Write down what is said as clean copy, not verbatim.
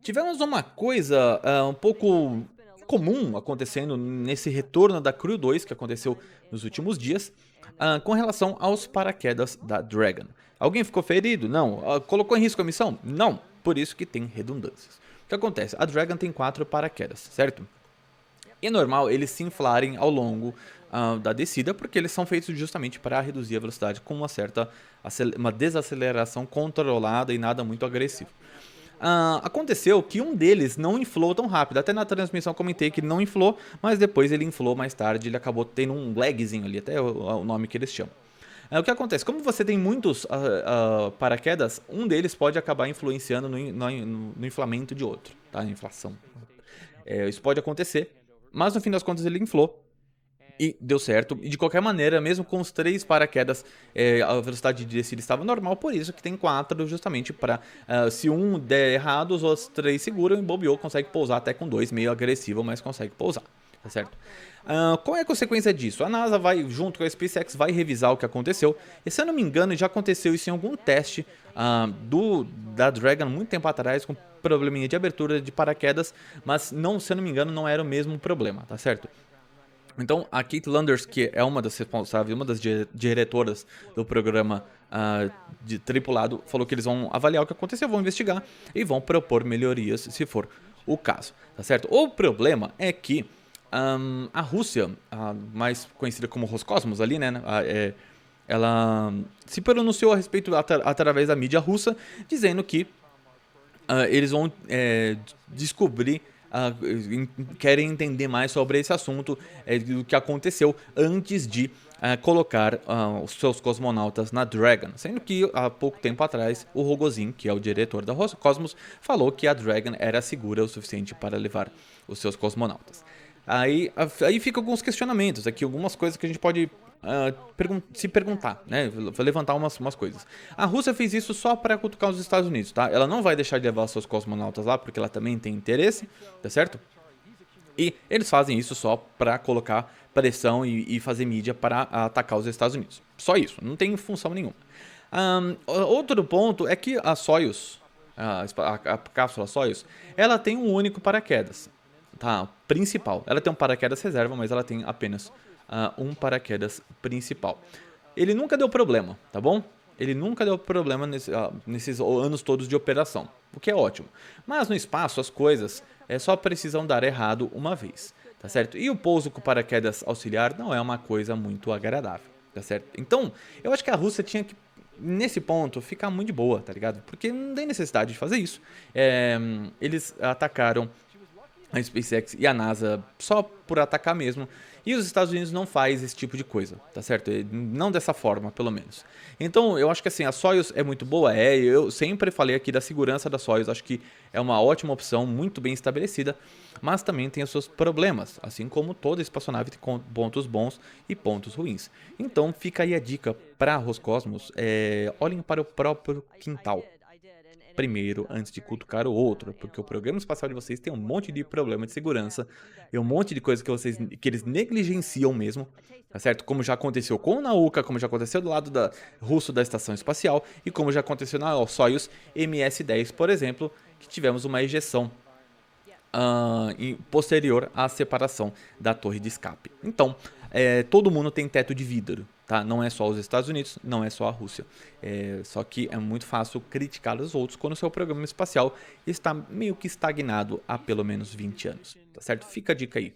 Tivemos uma coisa um pouco comum acontecendo nesse retorno da Crew 2 que aconteceu nos últimos dias, com relação aos paraquedas da Dragon. Alguém ficou ferido? Não. Colocou em risco a missão? Não. Por isso que tem redundâncias. O que acontece? A Dragon tem 4 paraquedas, certo? E é normal eles se inflarem ao longo da descida, porque eles são feitos justamente para reduzir a velocidade com uma desaceleração controlada e nada muito agressivo. Aconteceu que um deles não inflou tão rápido. Até na transmissão comentei que ele não inflou, mas depois ele inflou mais tarde. Ele acabou tendo um lagzinho ali, até o nome que eles chamam. O que acontece? Como você tem muitos paraquedas, um deles pode acabar influenciando no inflamento de outro, tá? Inflação. Isso pode acontecer, mas no fim das contas ele inflou. E deu certo. E de qualquer maneira, mesmo com os 3 paraquedas, a velocidade de descida estava normal. Por isso que tem 4 justamente para, se um der errado, os outros 3 seguram e bobeou, consegue pousar até com 2, meio agressivo, mas consegue pousar, tá certo? Qual é a consequência disso? A NASA vai, junto com a SpaceX, vai revisar o que aconteceu. E se eu não me engano, já aconteceu isso em algum teste da Dragon muito tempo atrás, com probleminha de abertura de paraquedas, mas não, se eu não me engano, não era o mesmo problema, tá certo? Então, a Kate Landers, que é uma das responsáveis, uma das diretoras do programa de tripulado, falou que eles vão avaliar o que aconteceu, vão investigar e vão propor melhorias se for o caso, tá certo? O problema é que a Rússia, mais conhecida como Roscosmos ali, né, ela se pronunciou a respeito através da mídia russa, dizendo que eles vão descobrir, querem entender mais sobre esse assunto, do que aconteceu antes de colocar os seus cosmonautas na Dragon. Sendo que há pouco tempo atrás o Rogozin, que é o diretor da Roscosmos, falou que a Dragon era segura o suficiente para levar os seus cosmonautas. Aí fica alguns questionamentos aqui, algumas coisas que a gente pode se perguntar, né? Vou levantar umas coisas. A Rússia fez isso só para cutucar os Estados Unidos, tá? Ela não vai deixar de levar seus cosmonautas lá porque ela também tem interesse, tá certo? E eles fazem isso só para colocar pressão e fazer mídia para atacar os Estados Unidos. Só isso, não tem função nenhuma. Outro ponto é que a Soyuz, a cápsula Soyuz, ela tem um único paraquedas, tá? Principal. Ela tem um paraquedas reserva, mas ela tem apenas um paraquedas principal. Ele nunca deu problema, tá bom? Ele nunca deu problema nesses anos todos de operação, o que é ótimo. Mas no espaço as coisas só precisam dar errado uma vez, tá certo? E o pouso com paraquedas auxiliar não é uma coisa muito agradável, tá certo? Então, eu acho que a Rússia tinha que, nesse ponto, ficar muito de boa, tá ligado? Porque não tem necessidade de fazer isso. Eles atacaram a SpaceX e a NASA só por atacar mesmo. E os Estados Unidos não faz esse tipo de coisa, tá certo? Não dessa forma, pelo menos. Então, eu acho que assim, a Soyuz é muito boa, eu sempre falei aqui da segurança da Soyuz, acho que é uma ótima opção, muito bem estabelecida, mas também tem os seus problemas, assim como toda espaçonave tem pontos bons e pontos ruins. Então, fica aí a dica para Roscosmos, olhem para o próprio quintal primeiro antes de cutucar o outro, porque o programa espacial de vocês tem um monte de problema de segurança e um monte de coisa que eles negligenciam mesmo, tá certo? Como já aconteceu com o Nauka, como já aconteceu do lado russo da estação espacial e como já aconteceu na Soyuz MS-10, por exemplo, que tivemos uma ejeção posterior à separação da torre de escape. Então, todo mundo tem teto de vidro, tá? Não é só os Estados Unidos, não é só a Rússia. Só que é muito fácil criticar os outros quando o seu programa espacial está meio que estagnado há pelo menos 20 anos, tá certo? Fica a dica aí.